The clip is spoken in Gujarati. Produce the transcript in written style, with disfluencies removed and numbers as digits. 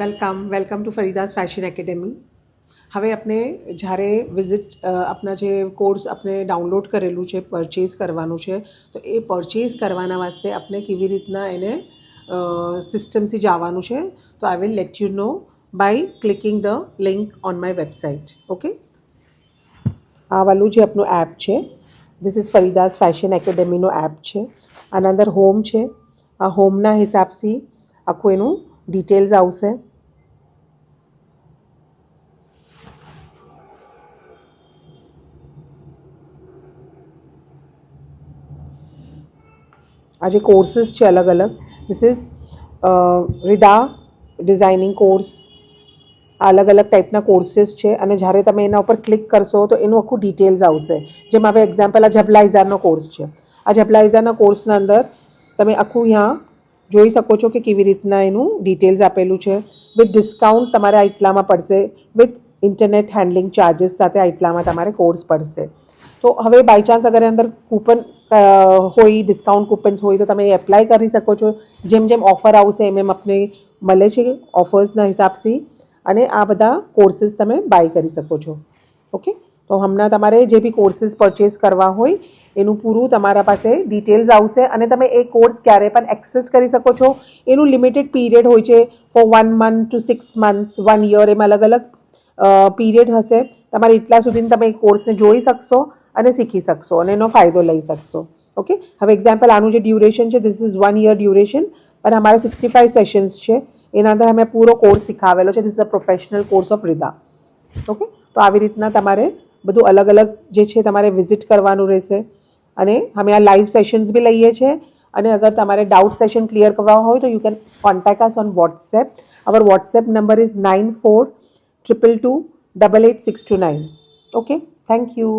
Welcome to Farida's fashion academy. હવે આપણે જ્યારે વિઝિટ આપણા જે કોર્સ આપણે ડાઉનલોડ કરેલું છે, પરચેઝ કરવાનું છે, તો એ પરચેઝ કરવાના વાસ્તે આપણે કેવી રીતના એને સિસ્ટમથી જવાનું છે, તો I will let you know by clicking the link on my website. Okay, આ વાળું જે આપણું એપ છે, ધીસ ઇઝ ફરીદાસ ફેશન એકેડમીનો એપ છે. આના અંદર હોમ છે. આ હોમના હિસાબથી આખું એનું ડિટેલ્સ આવશે. આ જે કોર્સીસ છે અલગ અલગ, ધીસ ઇઝ રીદા ડિઝાઇનિંગ કોર્સ. આ અલગ અલગ ટાઈપના કોર્સીસ છે અને જ્યારે તમે એના ઉપર ક્લિક કરશો તો એનું આખું ડિટેલ્સ આવશે. જેમ હવે એક્ઝામ્પલ આ જબલાઇઝારનો કોર્સ છે. આ જબલાઇઝારના કોર્સના અંદર તમે આખું અહીંયા જોઈ શકો છો કે કેવી રીતના એનું ડિટેલ્સ આપેલું છે. વિથ ડિસ્કાઉન્ટ તમારે આ એટલામાં પડશે, વિથ ઇન્ટરનેટ હેન્ડલિંગ ચાર્જીસ સાથે આ એટલામાં તમારે કોર્સ પડશે. તો હવે બાય ચાન્સ અગર અંદર કૂપન હોય, ડિસ્કાઉન્ટ કૂપન્સ હોય તો તમે એ એપ્લાય કરી શકો છો. જેમ જેમ ઓફર આવશે એમ એમ આપણે મળે છે ઓફર્સના હિસાબથી, અને આ બધા કોર્સીસ તમે બાય કરી શકો છો. ઓકે, તો હમણાં તમારે જે બી કોર્સીસ પરચેસ કરવા હોય એનું પૂરું તમારા પાસે ડિટેલ્સ આવશે અને તમે એ કોર્સ ક્યારે પણ એક્સેસ કરી શકો છો. એનું લિમિટેડ પીરિયડ હોય છે, for 1 month to 6 months, 1 year, એમ અલગ અલગ પીરિયડ હશે. તમારે એટલા સુધી તમે એ કોર્સને જોઈ શકશો અને શીખી શકશો અને એનો ફાયદો લઈ શકશો. ઓકે, હવે એક્ઝામ્પલ આનું જે ડ્યુરેશન છે, ધીસ ઇઝ 1 year ડ્યુરેશન, અને અમારે 65 સેશન્સ છે. એના અંદર અમે પૂરો કોર્સ શીખાવેલો છે. This is a professional course of Rida. Okay, તો આવી રીતના તમારે બધું અલગ અલગ જે છે તમારે વિઝિટ કરવાનું રહેશે. અને અમે આ લાઈવ સેશન્સ બી લઈએ છીએ. અને અગર તમારે ડાઉટ સેશન ક્લિયર કરવા હોય તો you can contact us on WhatsApp. Our WhatsApp number is 942222888629. Okay, thank you.